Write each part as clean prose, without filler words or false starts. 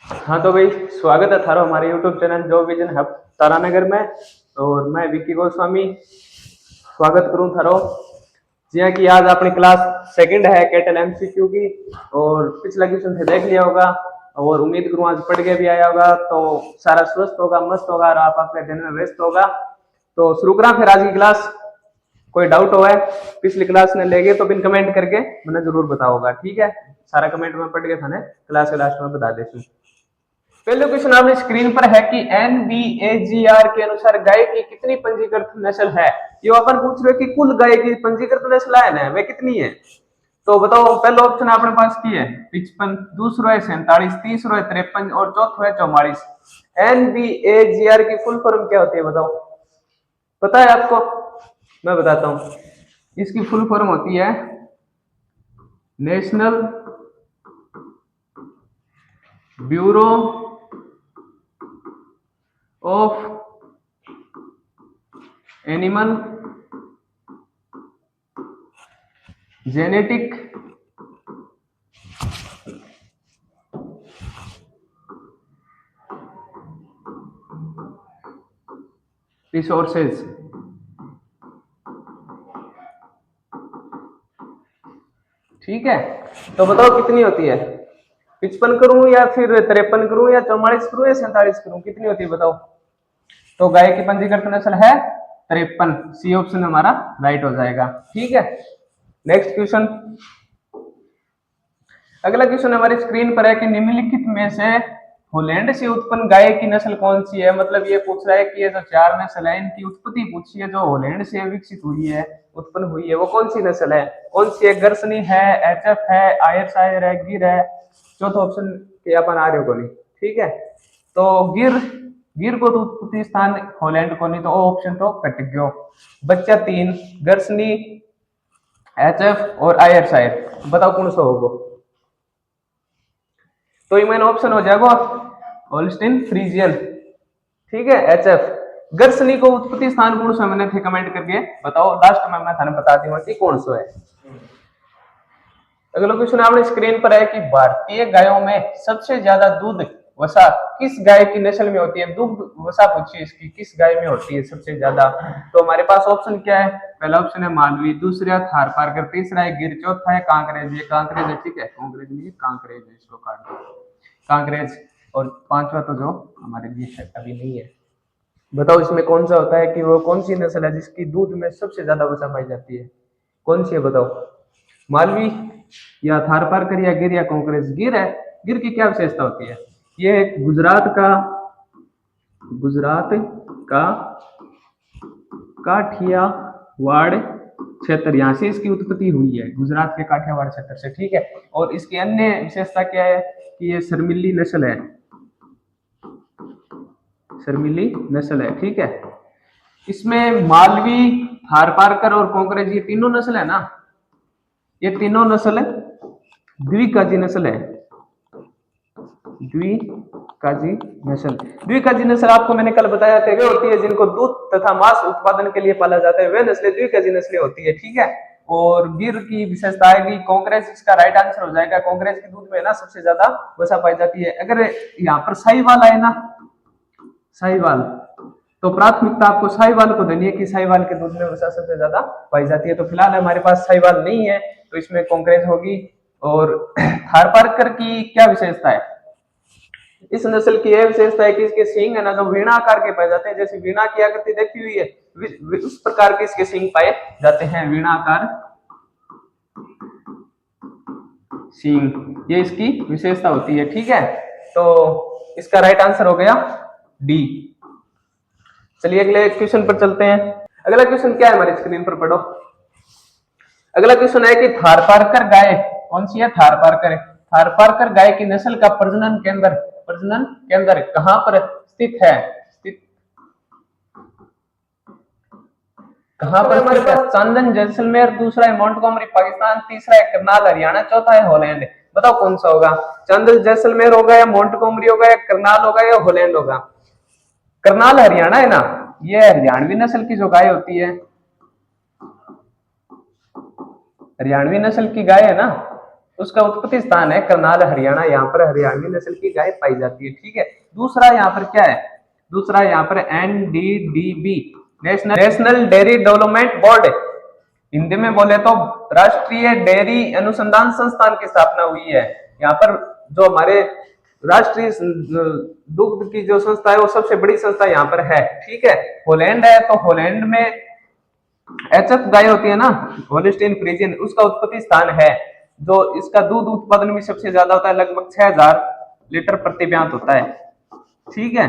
हाँ तो भाई, स्वागत है थारो हमारे यूट्यूब चैनल जो विजन हब तारानगर में। और मैं विक्की गोस्वामी स्वागत करूँ थारो। जिया कि आज अपनी क्लास सेकंड है कैटल एमसीक्यू की। और पिछला क्वेश्चन से देख लिया होगा और उम्मीद करूँ आज पढ़ के भी आया होगा तो सारा स्वस्थ होगा, मस्त होगा और आप अपने दिन में व्यस्त होगा। तो शुरू करा फिर आज की क्लास। कोई डाउट हो है पिछली क्लास ने लेगे तो बिन कमेंट करके मैंने जरूर बताओगा, ठीक है। सारा कमेंट में पढ़ के थाने क्लास के लास्ट में बता देती हूँ। पहले क्वेश्चन आपने स्क्रीन पर है कि एनबीएजीआर के अनुसार गाय की कितनी पंजीकृत नस्ल है। ये अपन पूछ रहे कि कुल गाय की पंजीकृत नस्ल है ना वे कितनी है। तो बताओ, पहला ऑप्शन अपने पास की है 55, दूसरा है 47, तीसरा है 53 और चौथा है 44। एनबीएजीआर की फुल फॉर्म क्या होती है बताओ, पता है आपको? मैं बताता हूं। इसकी फुल फॉर्म होती है national bureau of animal genetic resources. ठीक है, तो बताओ कितनी होती है? 55 करूं या फिर 53 करूं या 44 करूं या 47 करूं, कितनी होती है बताओ? तो गाय की पंजीकृत नस्ल है 53। सी ऑप्शन हमारा राइट हो जाएगा, ठीक है। Next question. अगला क्वेश्चन हमारी स्क्रीन पर है कि निम्नलिखित में से हॉलैंड से उत्पन्न गाय की नस्ल कौन सी है। मतलब ये पूछ रहा है कि ये जो चार नस्ल है इनकी उत्पत्ति पूछी है, जो हॉलैंड से विकसित हुई है, उत्पन्न हुई है, वो कौन सी नस्ल है? कौन सी है? गर्सनी है, एचएफ है, आयरशायर है, गिर है। चौथा ऑप्शन के अपन आ रहे हो को नहीं, ठीक है। तो गिर को तो उत्पत्ति स्थान हॉलैंड को नहीं, तो ऑप्शन तो कट गयो। बच्चा 3 गर्सनी, एचएफ और आयरशायर, बताओ कौन सा होगा? तो ये मेन ऑप्शन हो जाएगा होल्स्टीन फ्रीजियन, ठीक है, एचएफ। गर्सनी को उत्पत्ति स्थान कौन सा मैंने थे कमेंट करके बताओ, लास्ट में मैं थाने बता दूंगा कि कौन सा है। अगला क्वेश्चन आपने स्क्रीन पर है कि भारतीय गायों में सबसे ज्यादा दूध वसा किस गाय की नस्ल में होती है। दूध वसा पूछी इसकी किस गाय में होती है सबसे ज्यादा। तो हमारे पास ऑप्शन क्या है? पहला ऑप्शन है मालवी, दूसरा थारपारकर, तीसरा है गिर, चौथा है कांकरेज। ये कांकरेज है, ठीक है, कांकरेज नहीं कांकरेज है, इसको काट दो कांकरेज। और पांचवा तो जो हमारे लिए अभी नहीं है। बताओ इसमें कौन सा होता है कि वो कौन सी नस्ल है जिसकी दूध में सबसे ज्यादा वसा पाई जाती है, कौन सी है बताओ? मालवी या थारपारकर या गिर या कांकरेज? गिर है। गिर की क्या विशेषता होती है? ये गुजरात का काठियावाड़ क्षेत्र, यहाँ से इसकी उत्पत्ति हुई है, गुजरात के काठियावाड़ क्षेत्र से, ठीक है। और इसकी अन्य विशेषता क्या है कि ये शर्मिली नस्ल है, शर्मिली नस्ल है, ठीक है। इसमें मालवी, थारपारकर और कांकरेज ये तीनों नस्ल है ना, ये तीनों नस्ल द्विकाजी नस्ल है। द्विकाजी नस्ल आपको मैंने कल बताया था, वे होती है जिनको दूध तथा मांस उत्पादन के लिए पाला जाता है, वे नस्लें द्विकाजी नस्लें होती है, ठीक है। और गिर की विशेषता आएगी कांकरेज, इसका राइट आंसर हो जाएगा। कांकरेज के दूध में ना सबसे ज्यादा वसा पाई जाती है। अगर यहाँ पर साहिवाल आए ना, साहिवाल, तो प्राथमिकता आपको साहिवाल को देनी है कि साहिवाल के दूध में वसा सबसे ज्यादा पाई जाती है। तो फिलहाल हमारे पास साहिवाल नहीं है तो इसमें कांकरेज होगी। और थारपारकर की क्या विशेषता है? इस नस्ल की यह विशेषता है कि इसके सींग है ना जो वीणा आकार के पाए जाते हैं, जैसे वीणा की आकृति देखी हुई है उस प्रकार के इसके सींग पाए जाते हैं, वीणा आकार सींग, ये इसकी विशेषता होती है, ठीक है। तो इसका राइट आंसर हो गया डी। चलिए अगले क्वेश्चन पर चलते हैं। अगला क्वेश्चन क्या है हमारी स्क्रीन पर पढ़ो। अगला क्वेश्चन है कि थारपारकर गाय कौन सी है? थारपारकर। थारपारकर गाय की नस्ल का प्रजनन केंद्र कहां पर स्थित है? कहां पर हमारे पास? चांदन जैसलमेर, दूसरा है मोंटगोमरी पाकिस्तान, तीसरा है करनाल हरियाणा, चौथा है हॉलैंड। बताओ कौन सा होगा? चांदन जैसलमेर होगा या मोंटगोमरी होगा या करनाल होगा या हॉलैंड होगा? करनाल हरियाणा है ना, ये हरियाणवी नस्ल की जो गाय होती है, हरियाणवी नस्ल की गाय है ना, उसका उत्पत्ति स्थान है करनाल हरियाणा, यहाँ पर हरियाणवी नस्ल की गाय पाई जाती है। ठीक है, दूसरा यहाँ पर क्या है, दूसरा यहाँ पर NDDB, national dairy development board, Hindi में बोले तो राष्ट्रीय डेयरी अनुसंधान संस्थान की स्थापना हुई है। यहाँ पर जो हमारे राष्ट्रीय दुग्ध की जो संस्था है वो सबसे बड़ी संस्था यहाँ पर है। ठीक है, हॉलैंड है, तो हॉलैंड में एचएफ गाय होती है ना, होलिस्टीन फ्रीजियन, उसका उत्पत्ति स्थान है। जो इसका दूध उत्पादन भी सबसे ज्यादा होता है, लगभग 6000 लीटर प्रति ब्यांत होता है। ठीक है,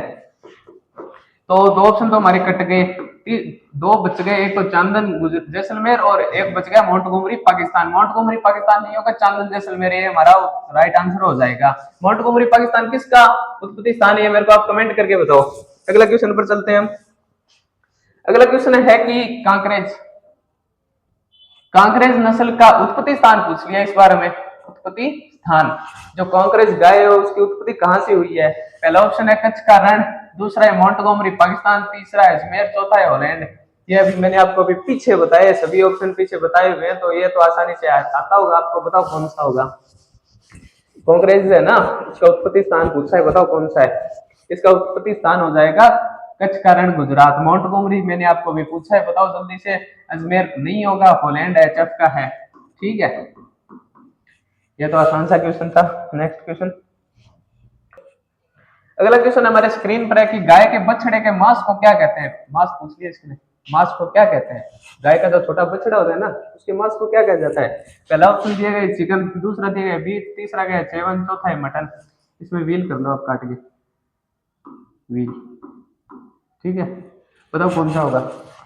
तो दो ऑप्शन तो हमारे कट गए, दो बच गए, एक तो चांदन जैसलमेर और एक बच गया मोंटगोमरी पाकिस्तान। मोंटगोमरी पाकिस्तान नहीं होगा, चांदन जैसलमेर, ये हमारा राइट आंसर हो जाएगा। मोंटगोमरी पाकिस्तान किसका उत्पत्ति स्थान है, मेरे को आप कमेंट करके बताओ। अगला क्वेश्चन पर चलते हैं हम। अगला क्वेश्चन है कि कांकरेज नस्ल का उत्पत्ति स्थान पूछ लिया इस बार में। उत्पत्ति स्थान, जो कांकरेज गाय है उसकी उत्पत्ति कहां से हुई है। पहला ऑप्शन है कच्छ का रण, दूसरा है मोंटगोमरी पाकिस्तान, तीसरा है अजमेर, चौथा है हॉलैंड। ये अभी मैंने आपको अभी पीछे बताए, सभी ऑप्शन पीछे बताए हुए हैं, तो ये तो आसानी से आता होगा आपको। बताओ कौन सा होगा। कांकरेज है ना, इसका उत्पत्ति स्थान पूछा है, बताओ कौन सा है। इसका उत्पत्ति स्थान हो जाएगा कच्छ का रण गुजरात। मोंटगोमरी मैंने आपको भी पूछा है, बताओ जल्दी से। अजमेर नहीं होगा, हॉलैंड एचएफ का है। ठीक है, ये तो आसान सा क्वेश्चन था। नेक्स्ट क्वेश्चन, अगला क्वेश्चन हमारे स्क्रीन पर है कि गाय के बछड़े के मांस को क्या कहते हैं। मांस पूछ लिया इसने, मांस को क्या कहते हैं। गाय का जो छोटा बछड़ा होता है ना, उसके मांस को क्या कहा जाता है। पहला ऑप्शन दिया गया चिकन, दूसरा दिया गया बीफ, तीसरा गया चेवन, चौथा है मटन। इसमें व्हील कर लो आप काट के, व्हील। ठीक है, बताओ कौन सा होगा।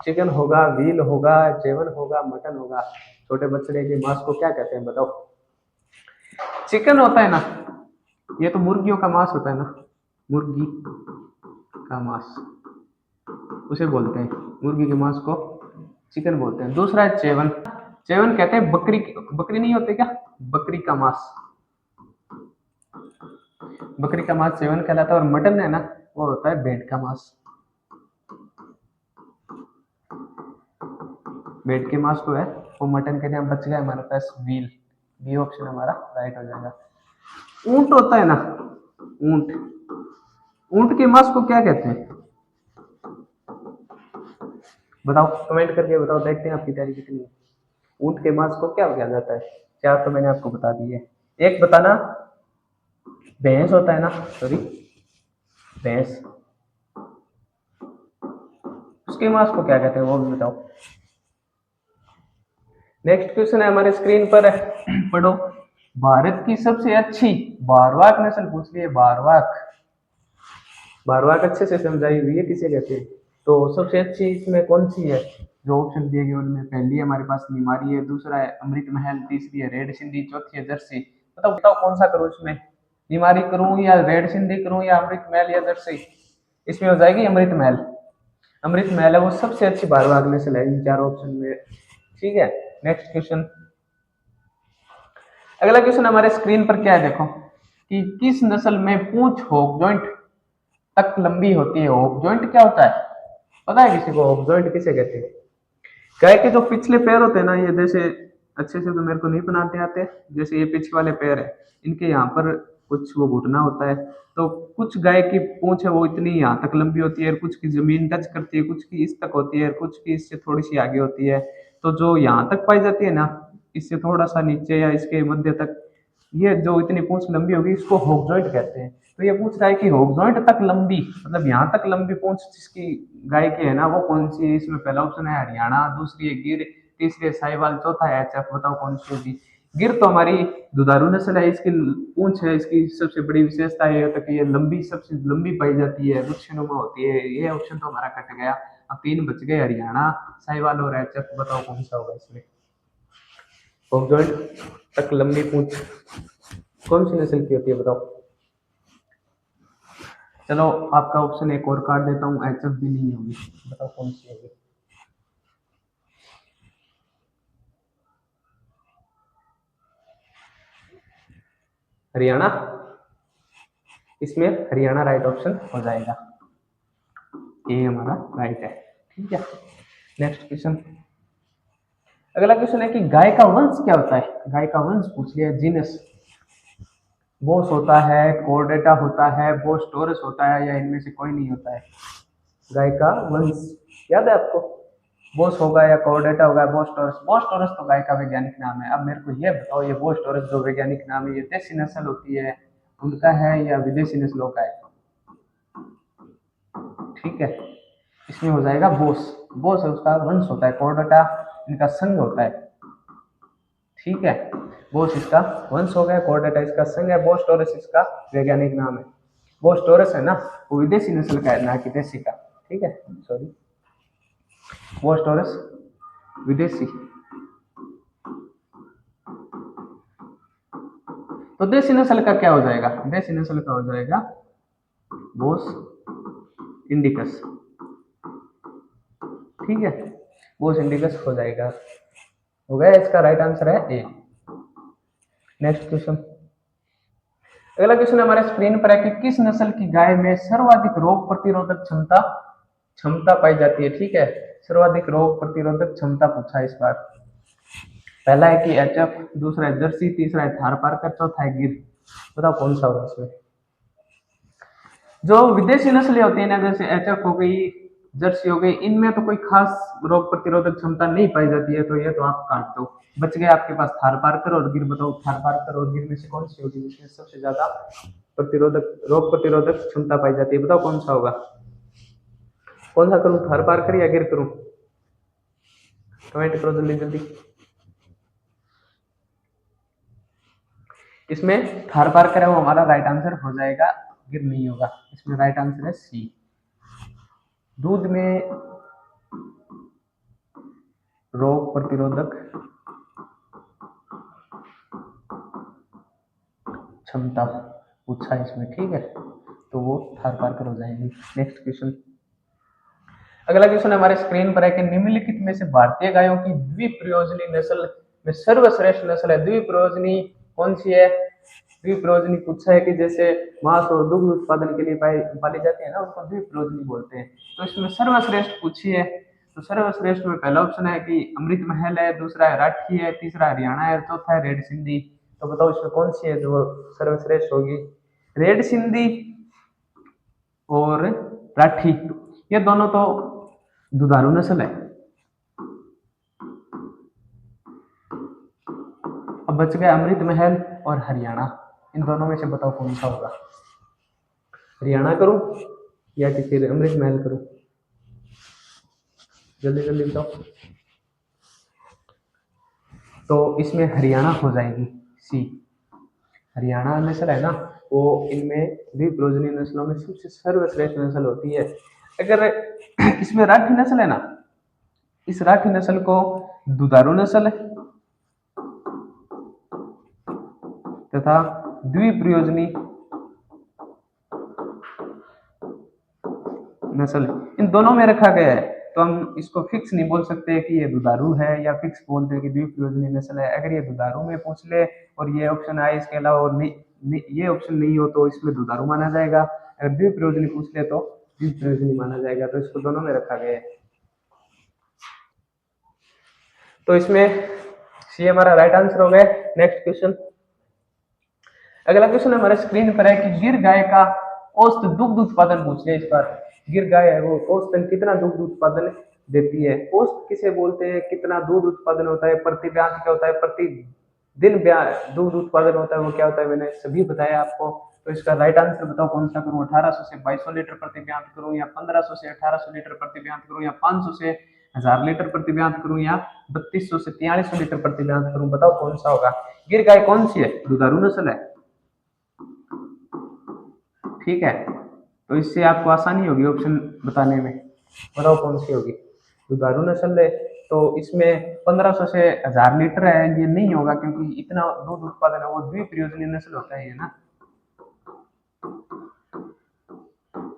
चिकन होगा, व्हील होगा, चेवन होगा, मटन होगा। छोटे बछड़े के मांस को क्या कहते हैं बताओ। चिकन होता है ना, ये तो मुर्गियों का मांस होता है ना, मुर्गी का मांस उसे बोलते हैं, मुर्गी के मांस को चिकन बोलते हैं। दूसरा है चेवन, चेवन कहते हैं बकरी, बकरी नहीं होती क्या, बकरी का मांस, बकरी का मांस चेवन कहलाता है। और मटन है ना, वो होता है भेड़ का मांस, भेड़ के मांस को है वो मटन के नाम। बच गया हमारे पास व्हील, बी ऑप्शन हमारा राइट हो जाएगा। ऊंट होता है ना, ऊंट, ऊंट के मांस को क्या कहते हैं बताओ, कमेंट करके बताओ, देखते हैं आपकी तैयारी कितनी है। ऊंट के मांस को क्या कहा जाता है। चार तो मैंने आपको बता दी है, एक बताना। भैंस होता है ना, सॉरी भैंस, उसके मांस को क्या कहते हैं वो भी बताओ। नेक्स्ट क्वेश्चन है हमारे स्क्रीन पर, पढ़ो। भारत की सबसे अच्छी भारवाक नस्ल पूछ ली है। भारवाक, भारवाक अच्छे से समझाई हुई है किसे कहते हैं। तो सबसे अच्छी इसमें कौन सी है, जो ऑप्शन दिए गए उनमें पहली हमारे पास निमारी है, दूसरा है अमृत महल, तीसरी है रेड सिंधी, चौथी है जर्सी। बताओ बताओ कौन सा करूं इसमें, निमारी करूं या रेड सिंधी करूं या अमृत महल या जर्सी। इसमें हो जाएगी अमृत महल। अमृत महल है वो सबसे अच्छी भारवाक नस्ल है इन चार ऑप्शन में। ठीक है, नेक्स्ट क्वेश्चन। अगला क्वेश्चन हमारे स्क्रीन पर क्या है, देखो कि किस नस्ल में पूंछ होक जॉइंट तक लंबी होती है। होक जॉइंट क्या होता है, पता है किसी को होक जॉइंट किसे कहते हैं। गाय के जो पिछले पैर होते हैं ना, ये जैसे अच्छे से तो मेरे को नहीं बनाते आते, जैसे ये पीछे वाले पैर है, इनके यहाँ पर कुछ वो घुटना होता है। तो कुछ गाय की पूंछ है वो इतनी यहाँ तक लंबी होती है, कुछ की जमीन टच करती है, कुछ की इस तक होती है, कुछ की इससे थोड़ी सी आगे होती है। तो जो यहाँ तक पाई जाती है ना, इससे थोड़ा सा नीचे या इसके मध्य तक, ये जो इतनी पूंछ लंबी होगी इसको होक जॉइंट कहते हैं। तो ये पूछ रहा है कि होक जॉइंट तक लंबी, मतलब यहाँ तक लंबी पूंछ जिसकी गाय की है ना, वो कौन सी है। इसमें पहला ऑप्शन है हरियाणा, दूसरी है गिर, तीसरी है साहिवाल, चौथा है एचएफ। बताओ कौन सी होगी। गिर तो हमारी दुधारू नस्ल है, इसकी पूंछ है, इसकी सबसे बड़ी विशेषता ये होता है कि ये लंबी, सबसे लंबी पाई जाती है, वृक्षनुमा होती है। ये ऑप्शन तो हमारा कट गया। अब तीन बच गए, हरियाणा, साहिवाल और एचएफ। बताओ कौन सा होगा इसमें। होक जॉइंट तक लंबी पूंछ कौन सी नस्ल की होती है बताओ। चलो आपका ऑप्शन एक और काट देता हूँ, एचएफ भी नहीं होगी। बताओ कौन सी होगी। हरियाणा, इसमें हरियाणा राइट ऑप्शन हो जाएगा, ये हमारा राइट है। ठीक है, नेक्स्ट क्वेश्चन। अगला क्वेश्चन है कि गाय का वंश क्या होता है, गाय का वंश पूछ लिया, जीनस। बोस होता है, कोर्डेटा होता है, बोस टोरस होता है, या इनमें से कोई नहीं होता है। गाय का वंश याद है आपको, बोस होगा या कोर्डेटा होगा, बोस टोरस। बोस टोरस तो गाय का वैज्ञानिक नाम है। अब मेरे को ये बताओ, ये बोस टोरस जो वैज्ञानिक नाम है, ये देसी नस्ल होती है उनका है या विदेशी नस्लों का है? ठीक है, इसमें हो जाएगा बोस। बोस है उसका वंश होता है, कोर्डेटा इनका संघ होता है। ठीक है, बोस इसका वंश हो गया, कोर्डेटा इसका संघ है, बोस टोरस इसका वैज्ञानिक नाम है। बोस टोरस है ना, वो विदेशी नस्ल का है, ना कि देसी का। ठीक है, सॉरी, बोस टोरस विदेशी। तो देसी नस्ल का क्या हो जाएगा, देसी नस्ल का हो जाएगा बोस इंडिकस। ठीक है, बोस इंडिकस हो जाएगा, हो गया। इसका राइट आंसर है ए। नेक्स्ट क्वेश्चन, अगला क्वेश्चन हमारे स्क्रीन पर है कि किस नस्ल की गाय में सर्वाधिक रोग प्रतिरोधक क्षमता क्षमता पाई जाती है। ठीक है, सर्वाधिक रोग प्रतिरोधक क्षमता पूछा है इस बार। पहला है कि एचएफ, दूसरा है जर्सी, तीसरा है थारपारकर, चौथा है गिर। बताओ कौन सा होगा इसमें? जो विदेशी नस्लें होती है ना, जैसे एचएफ हो गई, जर्सी हो गई, इनमें तो कोई खास रोग प्रतिरोधक क्षमता नहीं पाई जाती है, तो ये तो आप काट दो। बच गए आपके पास थारपारकर और गिर। बताओ थारपारकर और गिर में से कौन सी होगी जिसमें सबसे ज्यादा प्रतिरोधक रोग प्रतिरोधक क्षमता पाई जाती है? बताओ कौन सा होगा? कौन सा करूं, थारपारकर या गिर करूं? कमेंट करो जल्दी जल्दी। इसमें थारपारकर है वो हमारा राइट आंसर हो जाएगा, गिर नहीं होगा। इसमें राइट आंसर है सी। दूध में रोग प्रतिरोधक क्षमता पूछा इसमें। ठीक है, तो वो थारपारकर हो जाएगी। नेक्स्ट क्वेश्चन, अगला क्वेश्चन हमारे स्क्रीन पर है कि निम्नलिखित में से भारतीय गायों की द्विप्रयोजनी नस्ल में सर्वश्रेष्ठ नस्ल है। द्विप्रयोजनी कौन सी है? द्विप्रयोजनी पूछा है कि जैसे मांस और दुग्ध उत्पादन के लिए पाली जाती है ना, उसको द्विप्रयोजनी बोलते हैं। तो इसमें सर्वश्रेष्ठ पूछी है, तो सर्वश्रेष्ठ में पहला ऑप्शन है कि अमृत महल है, दूसरा है राठी है, तीसरा हरियाणा है, चौथा है रेड सिंधी। तो बताओ इसमें कौन सी है जो सर्वश्रेष्ठ होगी? रेड सिंधी और राठी, ये दोनों तो दुधारू नस्ल है। अब बच गया अमृत महल और हरियाणा, इन दोनों में से बताओ कौन सा होगा? हरियाणा करूं या कि फिर अमृत महल करूं? जल्दी जल्दी बताओ। तो इसमें हरियाणा हो जाएगी, सी। हरियाणा नस्ल है ना, वो इनमें द्विप्रयोजनी नस्लों में सबसे सर्वश्रेष्ठ नस्ल होती है। अगर इसमें राठी नस्ल है ना, इस राठी नस्ल को दुधारू नस्ल तथा द्विप्रयोजनी नस्ल इन दोनों में रखा गया है, तो हम इसको फिक्स नहीं बोल सकते कि ये दुधारू है, या फिक्स बोलते हैं कि द्विप्रयोजनी नस्ल है। अगर ये दुधारू में पूछ ले और ये ऑप्शन आए इसके अलावा और ये ऑप्शन नहीं हो, तो इसमें दुधारू माना जाएगा। अगर द्विप्रयोजनी पूछ ले तो द्विप्रयोजनी माना जाएगा। तो इसको दोनों में रखा गया है। तो इसमें सी हमारा राइट आंसर हो गया। नेक्स्ट क्वेश्चन, अगला क्वेश्चन हमारे स्क्रीन पर है कि गिर गाय का औसत दुग्ध उत्पादन पूछ लिया इस बार। गिर गाय है वो औसतन कितना दुग्ध उत्पादन देती है? औसत किसे बोलते हैं? कितना दूध उत्पादन होता है? प्रति ब्याज क्या होता है? प्रति दिन दूध उत्पादन होता है, वो क्या होता है? मैंने सभी बताया आपको। तो इसका राइट आंसर बताओ कौन सा करूं? 1800 से 2200 लीटर प्रति ब्याज करूं, या 1500 से 1800 लीटर प्रति ब्याज करूं, या 500 से 1000 लीटर प्रति ब्याज करूं, या 3200 से 4300 लीटर प्रति ब्याज करूं? बताओ कौन सा होगा? गिर गाय कौन सी है? दुधारू नस्ल है। ठीक है, तो इससे आपको आसानी होगी ऑप्शन बताने में। बताओ कौन सी होगी? दुधारू नस्ल है, तो इसमें 1500 से 1000 लीटर है, ये नहीं होगा क्योंकि इतना दूध उत्पादन है, वो द्विप्रयोजनी नस्ल होता है ना,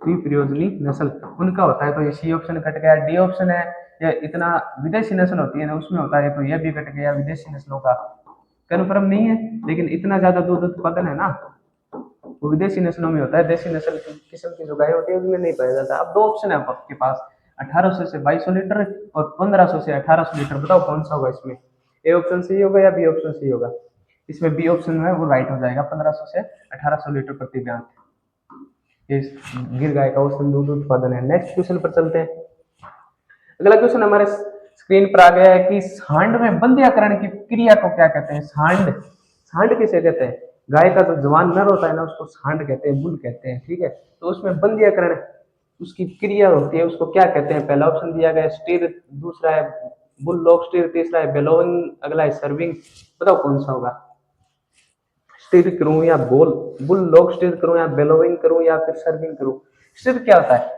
द्विप्रयोजनी नस्ल उनका होता है। तो ये सी ऑप्शन कट गया। डी ऑप्शन है, ये इतना विदेशी नस्ल होती है ना, उसमें होता है, तो यह भी कट गया। विदेशी नस्लों का कन्फर्म नहीं है, लेकिन इतना ज्यादा दूध उत्पादन है ना, वो विदेशी नस्लों में होता है। देशी नस्ल की किस्म की जो गाय होती है उसमें नहीं पाया जाता। अब दो ऑप्शन है आपके पास, 1800 से 2200 लीटर और 1500 से 1800 लीटर। बताओ कौन सा होगा इसमें? ए ऑप्शन सही होगा या बी ऑप्शन सही होगा? इसमें बी ऑप्शन है वो राइट हो जाएगा, 1500 से 1800 लीटर प्रति ब्याज ये गिर गाय का औसतन दूध उत्पादन है। नेक्स्ट क्वेश्चन पर चलते हैं। अगला क्वेश्चन हमारे स्क्रीन पर आ गया है कि सांड में बंध्याकरण की क्रिया को क्या कहते हैं? सांड, सांड किसे कहते हैं? गाय का जो जवान नर होता है ना उसको सांड कहते हैं, बुल कहते हैं, ठीक है। तो उसमें बंध्याकरण उसकी क्रिया होती है, उसको क्या कहते हैं? पहला ऑप्शन दिया गया है स्टीर, दूसरा है बुल लॉक स्टीर, तीसरा है बेलोइंग, अगला है सर्विंग। बताओ कौन सा होगा? स्टीर करूं या बुल लॉक स्टीर करूं या बेलोइंग करूं या फिर सर्विंग करूं? स्टीर क्या होता है?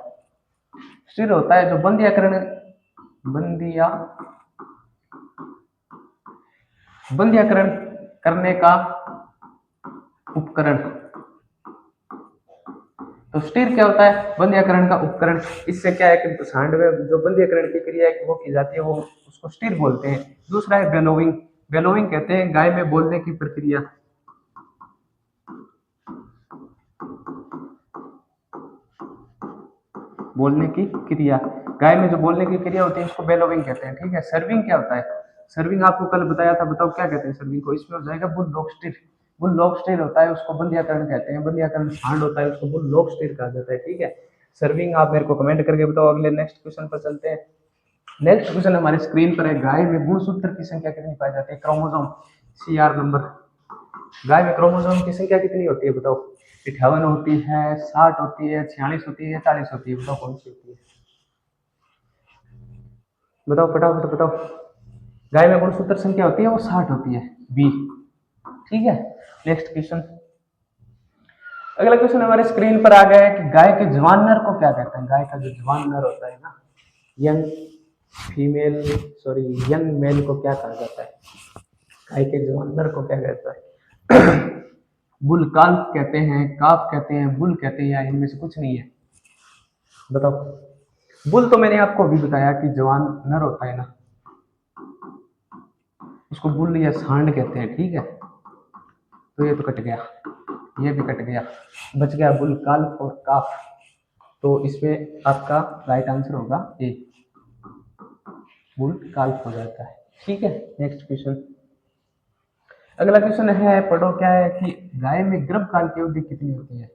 स्टीर होता है जो बंध्याकरण करने का उपकरण। तो स्टीर क्या होता है? बंध्याकरण का उपकरण। इससे क्या है कि सांड में जो बंध्याकरण की क्रिया है वो की जाती है, वो उसको स्टीर बोलते हैं। दूसरा है बेलोइंग, बेलोइंग कहते हैं गाय में बोलने की प्रक्रिया। बोलने की क्रिया, गाय में जो बोलने की क्रिया होती है उसको बेलोइंग कहते हैं, ठीक है। सर्विंग क्या होता है? सर्विंग आपको कल बताया था, बताओ क्या कहते हैं सर्विंग को? इसमें हो जाएगा bull lock stir. Bull lock stir होता है उसको बंध्याकरण कहते हैं, बंध्याकरण सांड होता है उसको बुल लॉक स्टीर कहा जाता है, ठीक है। सर्विंग आप मेरे को कमेंट करके बताओ। अगले नेक्स्ट क्वेश्चन पर चलते हैं। नेक्स्ट क्वेश्चन हमारे स्क्रीन पर है, गाय में गुणसूत्र की संख्या कितनी पाई जाती है? Chromosome, CR number. गाय में क्रोमोसोम की संख्या कितनी होती है? बताओ। 58 होती है, 60 होती है, 46 होती है, 40 होती है? बताओ कौन सी होती है? बताओ फटाफट बताओ। गाय में गुणसूत्र संख्या होती है वो 60 होती है, बी, ठीक है। Next question. अगला क्वेश्चन हमारे स्क्रीन पर आ गया है कि गाय के जवान नर को क्या कहते हैं? गाय का जो जवान नर होता है ना, young female, sorry young mail को क्या कहा जाता है? गाय के जवान नर को क्या कहता है? बुल काल्फ कहते हैं, काफ कहते हैं, बुल कहते हैं, या इनमें से कुछ नहीं है? बताओ। बुल तो मैंने आपको अभी बताया कि जवान नर होता है ना, उसको बुल या सांड कहते हैं, ठीक है। तो ये तो कट गया, ये भी कट गया, बच गया बुल काल्फ और काफ। तो इसमें आपका राइट आंसर होगा ए, बुल काल्फ हो जाता है, ठीक है। Next question. अगला क्वेश्चन है, पढ़ो क्या है कि गाय में गर्भकाल की अवधि कितनी होती है?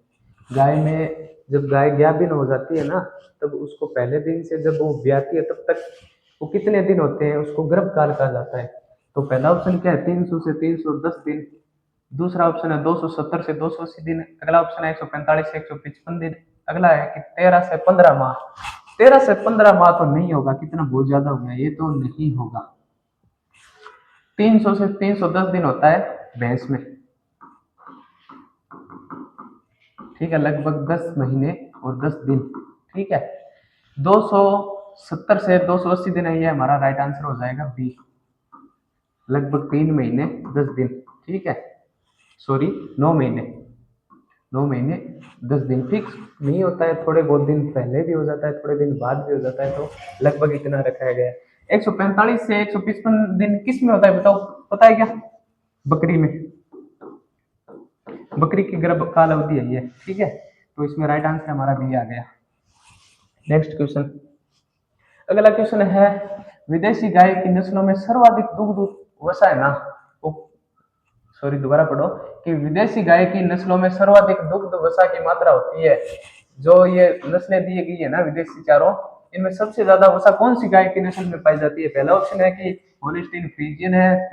गाय में जब गाय ज्ञान हो जाती है ना, तब उसको पहले दिन से जब वो ब्याती है तब तक वो कितने दिन होते हैं उसको गर्भकाल कहा जाता है। तो पहला ऑप्शन क्या है? 300 से 310 दिन। दूसरा ऑप्शन है 270 से 280 दिन। अगला ऑप्शन है 145 से 155 दिन। अगला है कि 13 से 15 माह। 13 से 15 माह तो नहीं होगा, कितना बहुत ज्यादा हो गया, ये तो नहीं होगा। 300 से 310 दिन होता है भैंस में, ठीक है, लगभग 10 महीने और 10 दिन, ठीक है। 270 से 280 दिन है, ये हमारा राइट आंसर हो जाएगा बी, लगभग 3 महीने 10 दिन, ठीक है। सॉरी 9 महीने, 9 महीने 10 दिन। फिक्स नहीं होता है, थोड़े बहुत दिन पहले भी हो जाता है, थोड़े दिन बाद भी हो जाता है, तो लगभग इतना रखा गया है। 145 से 155 दिन किस में होता है? बताओ, पता है क्या? बकरी में, बकरी की गर्भकाल अवधि है ये, ठीक है। तो इसमें राइट आंसर हमारा बी आ गया। Next question. अगला क्वेश्चन है, विदेशी गाय की नस्लों में सर्वाधिक दुग्ध वसा है ना, सॉरी दोबारा पढ़ो, कि विदेशी गाय की नस्लों में सर्वाधिक दुग्ध वसा की मात्रा होती है। जो ये नस्लें दी गई है ना विदेशी चारों, इनमें सबसे ज्यादा वसा कौन सी गाय की नस्ल में पाई जाती है? पहला ऑप्शन है कि होलिस्टीन फ्रीजियन है,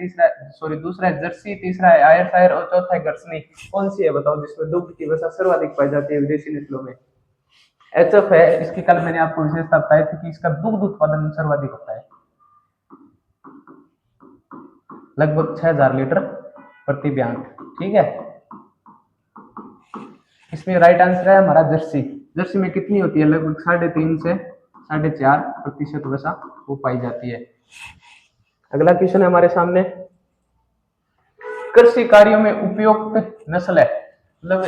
दूसरा है जर्सी, तीसरा है आयरशायर और चौथा है गर्सनी। कौन सी है बताओ जिसमें दुग्ध की वसा सर्वाधिक पाई जाती है विदेशी नस्लों में? HF है, इसकी कल मैंने आपको विशेषता बताई थी कि इसका दुग्ध उत्पादन सर्वाधिक होता है, लगभग 6000 लीटर प्रति ब्याज, ठीक है। इसमें राइट आंसर है हमारा जर्सी। जर्सी में कितनी होती है? लगभग 3.5 से 4.5% वसा वो पाई जाती है। अगला क्वेश्चन है हमारे सामने, कृषि कार्यों में उपयुक्त नस्ल है, मतलब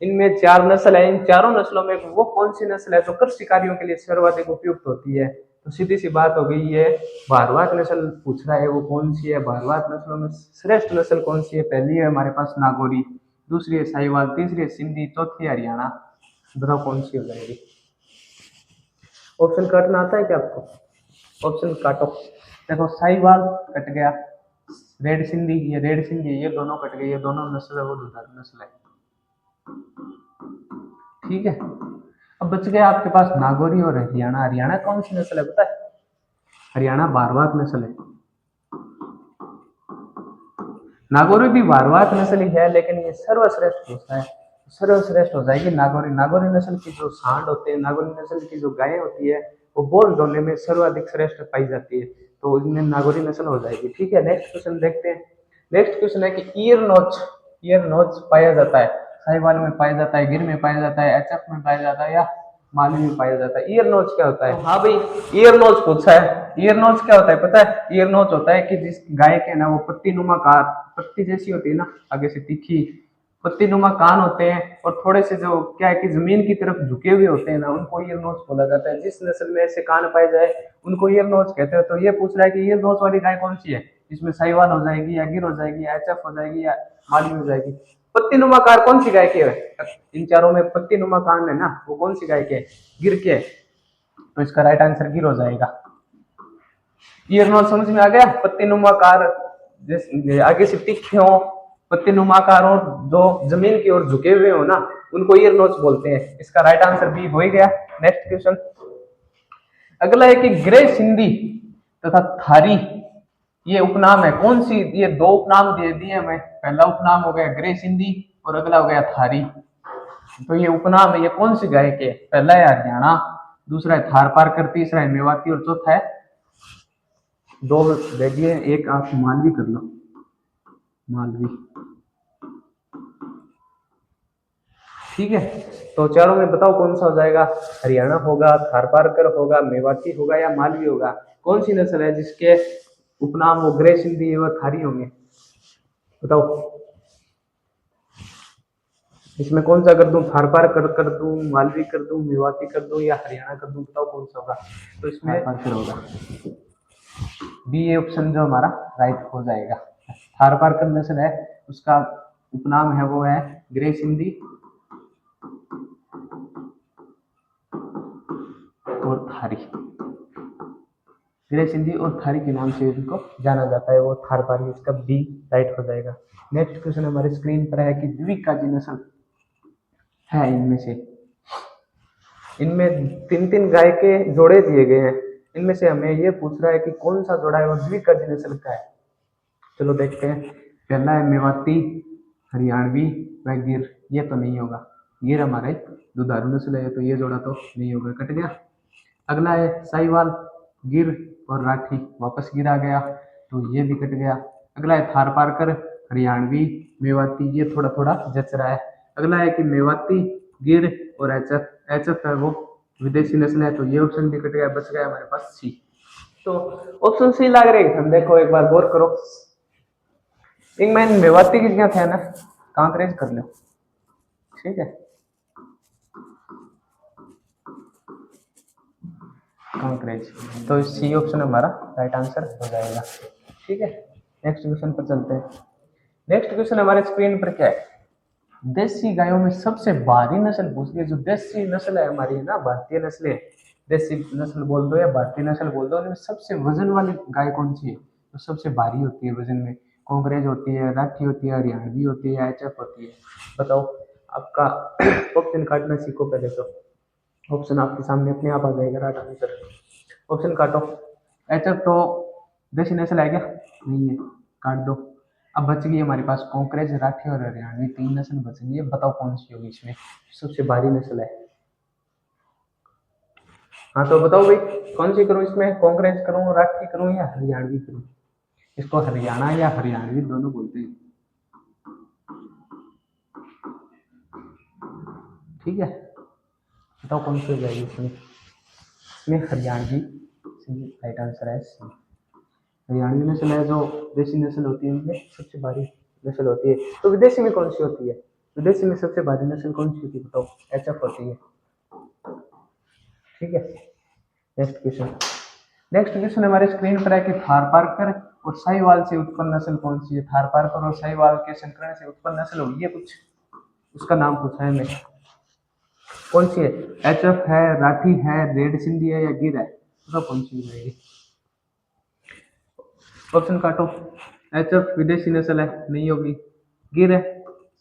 इनमें 4 नस्ल है, इन चारों नस्लों में वो कौन सी नस्ल है जो कृषि कार्यों के लिए सर्वाधिक उपयुक्त होती है? तो सीधी सी बात हो गई, ये भारवात नस्ल पूछ रहा है, वो कौन सी है? भारवात नस्लों में श्रेष्ठ नस्ल कौन सी है? पहली है हमारे पास नागौरी, दूसरी है साहिवाल, तीसरी है सिंधी, चौथी है हरियाणा। बताओ कौन सी हो जाएगी? ऑप्शन काटना आता है क्या आपको? ऑप्शन काटो। देखो साहिवाल कट गया, रेड सिंधी, ये रेड सिंधी, ये दोनों कट गए, ये दोनों नस्ल है वो दुधारू नस्ल है। ठीक है, अब बच गया आपके पास नागौरी और हरियाणा। हरियाणा कौन सी नस्ल है पता है? हरियाणा भारवाक नस्ल है। नागौरी भी भारवाक नस्ल ही है, लेकिन ये सर्वश्रेष्ठ होता है, सर्वश्रेष्ठ हो जाएगी नागौरी। नागौरी नस्ल की जो सांड होते हैं, नागौरी नस्ल की जो गायें होती है, वो बोल ढोने में सर्वाधिक श्रेष्ठ पाई जाती है, तो इनमें नागौरी नस्ल हो जाएगी। ठीक है, नेक्स्ट क्वेश्चन देखते हैं। नेक्स्ट क्वेश्चन है कि ईयर नोच पाया जाता है, साहिवाल में पाया जाता है, गिर में पाया जाता है, एचएफ में पाया जाता है, या मालवी में पाया जाता है। ईयर नोच क्या होता है? हाँ भाई, ईयर नोच पूछा है। ईयर नोच क्या होता है पता है? ईयर नोच होता है कि जिस गाय के ना वो पत्ती नुमा कार, पत्ती जैसी होती है ना, आगे से तीखी पत्ती नुमा कान होते हैं, और थोड़े से जो क्या है कि जमीन की तरफ झुके हुए होते हैं ना, उनको ईयर नोच बोला जाता है। जिस नस्ल में ऐसे कान पाए जाए उनको ईयर नोच कहते हैं। तो ये पूछ रहा है कि ईयर नोच वाली गाय कौन सी है? इसमें साहिवाल हो जाएगी, या गिर हो जाएगी, या एचएफ हो जाएगी, या मालवी हो जाएगी। पत्ती नुमा कार कौन सी गाय के है? इन चारों में पत्ती नुमा कान है ना, वो कौन सी गाय के है? गिर के। तो इसका राइट आंसर गिर हो जाएगा। ईयर नोच समझ में आ गया? पत्ती नुमा कार आगे से तीखे हो, पत्ती नुमाकार हो, जो जमीन की ओर झुके हुए हो ना, उनको ईयर नोच बोलते हैं। इसका राइट आंसर बी हो ही गया। नेक्स्ट क्वेश्चन, अगला है कि ग्रे सिंधी तथा थारी ये उपनाम है, कौन सी? ये दो उपनाम दे दिए हमें, पहला उपनाम हो गया ग्रे सिंधी और अगला हो गया थारी। तो ये उपनाम है, ये कौन सी गाय के? पहला है हरियाणा, दूसरा है थार पारकर, तीसरा है मेवाती और चौथा है, दो दे दिए, एक आप मालवी कर लो, मालवी। ठीक है, तो चारों में बताओ कौन सा हो जाएगा? हरियाणा होगा, थारपारकर होगा, मेवाती होगा, या मालवी होगा? कौन सी नस्ल है जिसके उपनाम वो ग्रे सिंधी और थारी होंगे? बताओ, इसमें कौन सा कर दूं? थारपारकर कर दूं, मालवी कर दूं, मेवाती कर दूं, या हरियाणा कर दूं? बताओ कौन सा होगा? तो इसमें थारपारकर होगा, बी ए ऑप्शन जो हमारा राइट हो जाएगा। थारपारकर नस्ल है, उसका उपनाम है वो है ग्रे सिंधी और थारी। ग्रे सिंधी और थारी के नाम से इनको जाना जाता है, वो थारपारकर, इसका बी राइट हो जाएगा। नेक्स्ट क्वेश्चन हमारे स्क्रीन पर है कि द्विकाजी नस्ल है इनमें से, इनमें तीन तीन गाय के जोड़े दिए गए हैं, इनमें से हमें ये पूछ रहा है कि कौन सा जोड़ा है वो द्विकाजी नस्ल का है। चलो देखते हैं। पहला है मेवाती, हरियाणवी व गिर, ये तो नहीं होगा, गिर हमारे दुधारू नस्ल है, तो ये जोड़ा तो नहीं होगा, कट गया। अगला है साहिवाल, गिर और राठी, वापस गिर आ गया, तो ये भी कट गया। अगला है थारपारकर, हरियाणवी, मेवाती, ये थोड़ा थोड़ा जच रहा है। अगला है कि मेवाती, गिर और एचएफ, एचएफ है वो विदेशी नस्ल है, तो ये ऑप्शन भी कट गया, बच गया हमारे पास सी। तो ऑप्शन सी लग रही है, हम देखो एक बार गौर करो। एक मैं मेवाती की क्या था ना, कांकरेज कर लो, ठीक है, कांकरेज, तो सी ऑप्शन हमारा राइट आंसर हो जाएगा। ठीक है, नेक्स्ट क्वेश्चन पर चलते हैं। नेक्स्ट क्वेश्चन हमारे स्क्रीन पर क्या है? देसी गायों में सबसे भारी नस्ल पूछ ली, जो देसी नस्ल है हमारी ना, भारतीय नस्ल है, देसी नस्ल बोल दो या भारतीय नस्ल बोल दो, उनमें सबसे वजन वाली गाय कौन सी है, जो सबसे भारी होती है वजन में? कांकरेज होती है, राठी होती है, हरियाणवी होती है, एचएफ होती है? बताओ, आपका ऑप्शन काटना सीखो पहले तो, ऑप्शन आपके सामने अपने आप आ जाएगा राइट आंसर। ऑप्शन काटो। एचएफ तो देसी नस्ल है क्या? नहीं है, काट दो। अब बच गई हमारे पास कांकरेज, राठी और हरियाणवी, तीन नस्ल बच गई है, बताओ कौन सी होगी इसमें सबसे भारी नस्ल है? हाँ तो बताओ भाई, कौन सी करूं इसमें? कांकरेज करूं, राठी करूं, या हरियाणवी करूं? इसको हरियाणा या हरियाणवी दोनों बोलते हैं, ठीक है, बताओ कौन सी हो जाएगी इसमें हरियाणवी राइट आंसर है सी। हरियाणवी नस्ल है जो देसी नस्ल होती है, उनमें सबसे भारी नस्ल होती है। तो विदेशी में कौन सी होती है? विदेशी में सबसे भारी नस्ल कौन सी होती है बताओ? एचएफ होती है, ठीक है। नेक्स्ट क्वेश्चन, नेक्स्ट क्वेश्चन हमारे स्क्रीन पर है कि थारपारकर और साहिवाल से उत्पन्न नस्ल कौन सी है? थारपारकर और साहिवाल के संकरण से उत्पन्न नस्ल होगी है कुछ, उसका नाम पूछा है हमें। कौन सी है? एचएफ है, राठी है, रेड सिंधी है या गिर है? बताओ कौन सी रहेगी? ऑप्शन काटो। एचएफ विदेशी नस्ल है, नहीं होगी। गिर है,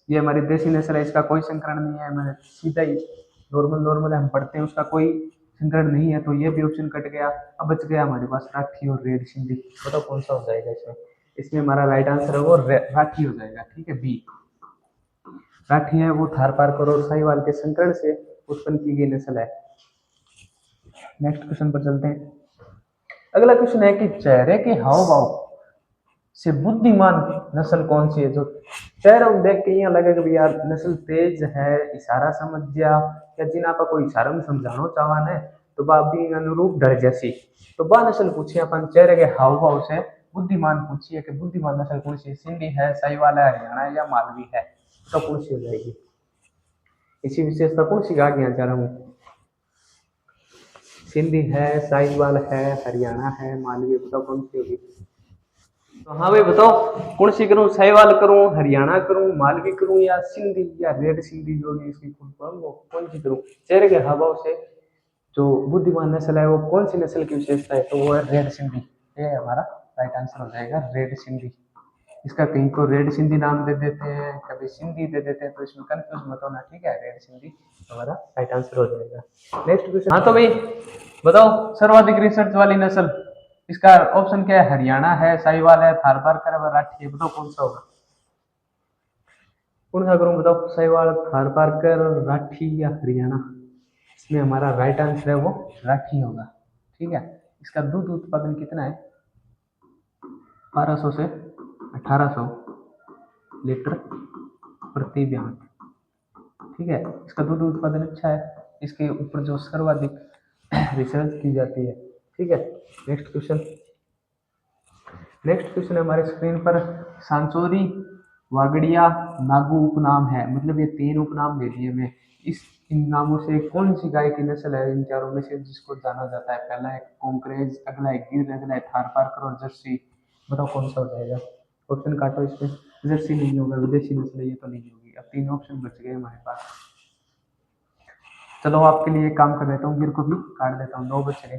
ये हमारी देसी नस्ल है, इसका कोई संकरण नहीं है। मैंने सीधा ही नॉर्मल नॉर्मल हम पढ़ते हैं, उसका कोई संकरण नहीं है, तो ये भी ऑप्शन कट गया। अब बच गया हमारे पास राठी और रेड सिंधी। बताओ कौन सा हो जाएगा इसमें? इसमें हमारा राइट आंसर है वो राठी हो जाएगा। ठीक है, बी। राठी है वो थार पारकर और साहिवाल के संकरण से उत्पन्न की गई नस्ल है। नेक्स्ट क्वेश्चन पर चलते हैं। अगला क्वेश्चन है कि चेहरे के हाव भाव से बुद्धिमान नस्ल कौन सी है? जो चेहरा देख के यहाँ लगे कि यार नस्ल तेज है, इशारा समझ गया या जिन आप कोई इशारा में समझाना चाहवा ने तो बा भी अनुरूप डर जैसी, तो बा नस्ल पूछिए अपन चेहरे के हाव भाव से बुद्धिमान पूछिए कि बुद्धिमान नस्ल कौन सी है? सिंधी है, साहिवाल है, हरियाणा है या मालवी है? तो कौन सी हो जाएगी? इसी विशेषता कौन सी गा के जा रहा हूँ? सिंधी है, साहिवाल है, हरियाणा है, मालवी, बताओ कौन सी होगी? तो हाँ भाई बताओ कौन सी करूं? साहिवाल करूं, हरियाणा करूं, मालवी करूं या सिंधी या रेड सिंधी जो भी इसकी फुल फॉर्म वो कौन सी करूं? चेहरे के हाव भाव से जो बुद्धिमान नस्ल है वो कौन सी नस्ल की विशेषता है? तो वो है रेड सिंधी। ये हमारा राइट आंसर हो जाएगा, रेड सिंधी। इसका कहीं तो रेड सिंधी नाम दे देते हैं, कभी सिंधी दे देते हैं, तो इसमें कंफ्यूज मत होना। ठीक है, रेड सिंधी हमारा राइट आंसर हो जाएगा। Next question. हाँ तो भाई बताओ सर्वाधिक रिसर्च वाली नस्ल, इसका ऑप्शन क्या है? हरियाणा है, साहिवाल है, थारपारकर है, राठी है? बताओ कौन सा होगा? कौन सा करूं बताओ? साहिवाल, थारपारकर, राठी या हरियाणा? इसमें हमारा राइट आंसर है वो राठी होगा। ठीक है, इसका दूध उत्पादन कितना है? 1200 से 1800 लीटर प्रति ब्याह। ठीक है, इसका दूध उत्पादन अच्छा है, इसके ऊपर जो सर्वाधिक रिसर्च की जाती है। ठीक है, नेक्स्ट क्वेश्चन। नेक्स्ट क्वेश्चन हमारे स्क्रीन पर सांचोरी, वागड़िया, नागू उपनाम है, मतलब ये तीन उपनाम दे दिए मैं। इस इन नामों से कौन सी गाय की नस्ल है इन चारों में से जिसको जाना जाता है? पहला है कोंकरेज, अगला है गिर, अगला है थारपारकर और जर्सी। बताओ कौन सा हो जाएगा? ऑप्शन काटो इसमें। जर्सी नहीं होगा, विदेशी नस्ल है, ये तो नहीं होगी। अब तीन ऑप्शन बच गए हमारे पास। चलो आपके लिए काम कर देता हूँ, गिर को भी काट देता हूँ, दो बच गए,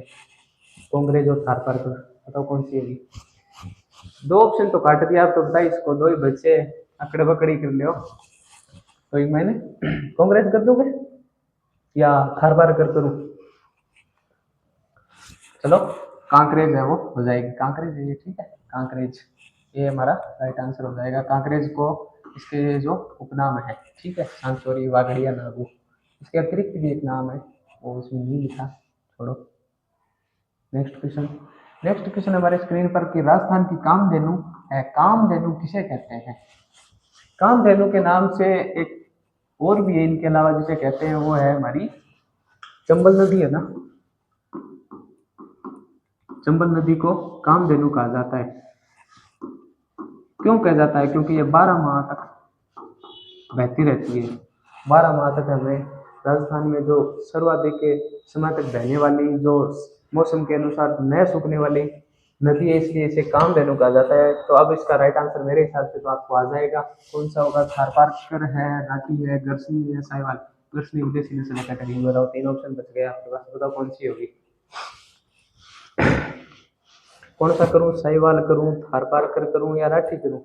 कांग्रेस और थारपारकर। बताओ कौन सी होगी? दो ऑप्शन तो काट दिया, आप तो बताइए इसको, दो ही बच्चे अकड़ बकड़ी कर लो। तो मैंने कांग्रेस कर दोगे या थारपारकर करूं? चलो कांकरेज है वो हो जाएगी, कांकरेज है ये। ठीक है, कांकरेज ये हमारा राइट आंसर हो जाएगा। कांकरेज को इसके जो उपनाम है। ठीक है, सांचोरी, वागड़िया, नागू, इसके अतिरिक्त भी एक नाम है वो उसमें नहीं लिखा, छोड़ो। Next question. नेक्स्ट क्वेश्चन हमारे स्क्रीन पर कि राजस्थान की कामधेनु है, कामधेनु किसे कहते हैं? कामधेनु के नाम से एक और भी है इनके अलावा जिसे कहते हैं, वो है हमारी चंबल नदी है ना। चंबल नदी को कामधेनु कहा जाता है। क्यों कहा जाता है? क्योंकि ये 12 माह तक बहती रहती है। 12 माह तक हमें राजस्थान में जो सर्वाधिक समय तक बहने वाली, जो मौसम के अनुसार न सूखने वाली नदी है, इसलिए इसे कामधेनु कहा जाता है। तो अब इसका राइट आंसर मेरे हिसाब से तो आपको आ जाएगा, कौन सा होगा? थारपारकर है, राठी है, गर्सनी है, साहिवाल। गर्सनी विदेशी नस्ल कैटेगरी में। बताओ, तीन ऑप्शन बच गए आपके पास, बताओ कौन सी होगी? कौन सा करूं? साहिवाल करूं, थारपारकर करूं या राठी करूं?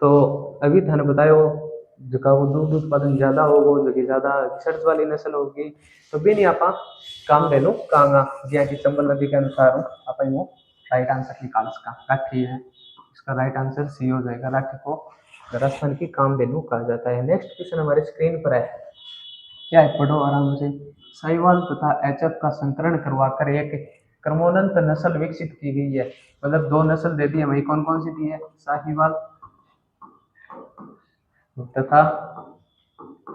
तो अभी धन बतायो जगह वो दूध उत्पादन ज्यादा होगा, जगह ज्यादा रिसर्च वाली नस्ल होगी, तो भी नहीं आप कामधेनु कहांगा जिया की चंबल नदी के अनुसार अपन वो राइट आंसर निकाल सका। राठी है इसका राइट आंसर, सी हो जाएगा। राठी को राजस्थान की कामधेनु कहा जाता है। नेक्स्ट क्वेश्चन हमारे स्क्रीन पर है, क्या है? पढ़ो आराम से। साहिवाल तथा एचएफ का संकरण करवाकर एक क्रमोन्नत नस्ल विकसित की गई है। मतलब दो नस्ल दे दी है भाई, कौन कौन सी दी है? साहिवाल तथा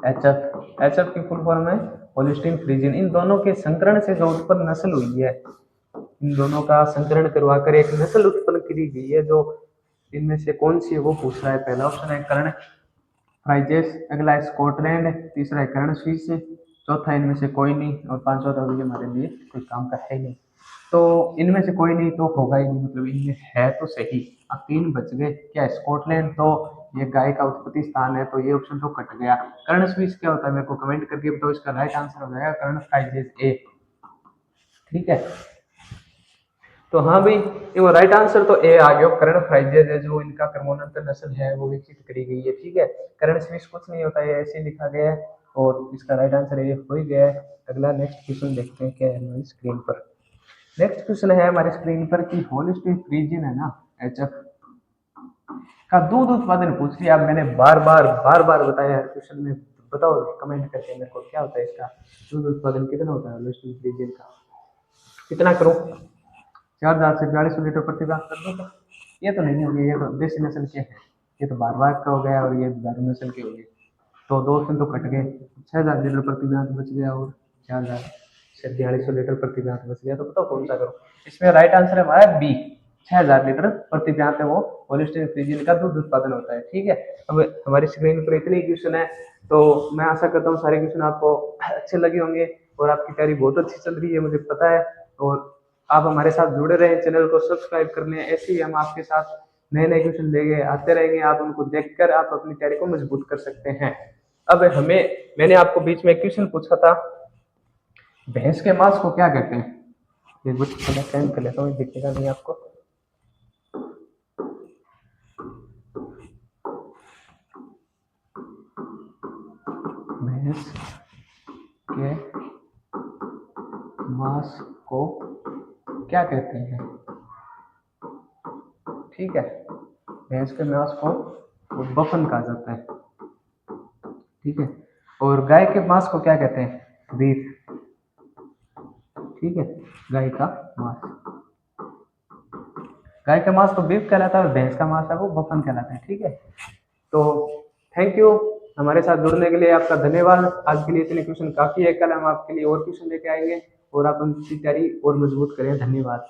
एचएफ। एचएफ की फुल फॉर्म है होल्स्टीन फ्रीजियन। इन दोनों के संकरण से जो उत्पन्न नस्ल हुई है, इन दोनों का संकरण करवाकर एक नस्ल उत्पन्न की गई है, जो इनमें से कौन सी है वो पूछ रहा है। पहला ऑप्शन है कर्ण फ्राइजेस, अगला है स्कॉटलैंड, तीसरा है कर्ण स्विस, चौथा इनमें से कोई नहीं, और पांचवा तो अभी हमारे लिए कोई काम का है नहीं। तो इनमें से कोई नहीं तो होगा ही नहीं, मतलब इनमें है तो सही। अब तीन बच गए, क्या है? स्कॉटलैंड तो ये गाय का उत्पत्ति स्थान है, तो ये ऑप्शन तो कट गया। कर्णस्वीज क्या होता है मेरे को कमेंट करके बताओ, इसका राइट आंसर हो जाएगा कर्णफ्राइजेस ए। ठीक है, तो हाँ भाई, ये वो राइट आंसर तो ए आ गया। कर्णफ्राइजेस है जो इनका क्रमोन्नत नस्ल है वो विकसित करी गई है। ठीक है, कर्णस्वीज कुछ नहीं होता है, ऐसे लिखा गया है और इसका राइट आंसर ये हो ही गया है। अगला नेक्स्ट क्वेश्चन देखते हैं क्या है हमारी स्क्रीन पर। नेक्स्ट क्वेश्चन है हमारी स्क्रीन पर कि होलिस्टिक फ्रीजियन है ना, एचएफ का दूध उत्पादन पूछ लिया। अब मैंने बार बार बताया है क्वेश्चन में, बताओ कमेंट करके मेरे को क्या होता है इसका दूध उत्पादन कितना होता है होलिस्टिक फ्रीजियन का। कितना करूं, 4000 से 4200 लीटर प्रति घंटा कर दूं? ये तो नहीं होगी, ये तो देसी नस्ल के हैं, ये तो भारवाग का हो गया और ये दुधारू नस्ल के हो गए, तो 2 ऑप्शन तो कट गए। 6000 लीटर प्रति घंटा बच गया और 4000 से 4200 लीटर प्रति घंटा बच गया, तो बताओ कौन सा करूं। इसमें राइट आंसर है हमारा बी, 6000 लीटर प्रति घंटे वो होलिस्टिक फ्रीजियन का दूध उत्पादन होता है। ठीक है, अब हमारी स्क्रीन पर इतने क्वेश्चन है, तो मैं आशा करता हूँ सारे क्वेश्चन आपको अच्छे लगे होंगे और आपकी तैयारी बहुत अच्छी चल रही है मुझे पता है। और आप हमारे साथ जुड़े रहें, चैनल को सब्सक्राइब कर लें, ऐसे ही हम आपके साथ नए नए क्वेश्चन लेके आते रहेंगे। आप उनको देखकर आप अपनी तैयारी को मजबूत कर सकते हैं। अब मैंने आपको बीच में क्वेश्चन पूछा था, भैंस के मांस को क्या कहते हैं। ये कुछ कैंप कर लेता हूँ, दिखेगा नहीं आपको। भैंस के मांस को क्या कहते हैं। ठीक है, भैंस के मांस को बफन कहा जाता है। ठीक है, और गाय के मांस को क्या कहते हैं, बीफ। ठीक है, गाय का मांस, गाय का मांस तो बीफ कहलाता है और भैंस का मांस है वो बफन कहलाता है। ठीक है, तो थैंक यू हमारे साथ जुड़ने के लिए, आपका धन्यवाद। आज के लिए इतने क्वेश्चन काफी है, कल हम आपके लिए और क्वेश्चन लेके आएंगे और आप उनकी तैयारी और मजबूत करें। धन्यवाद।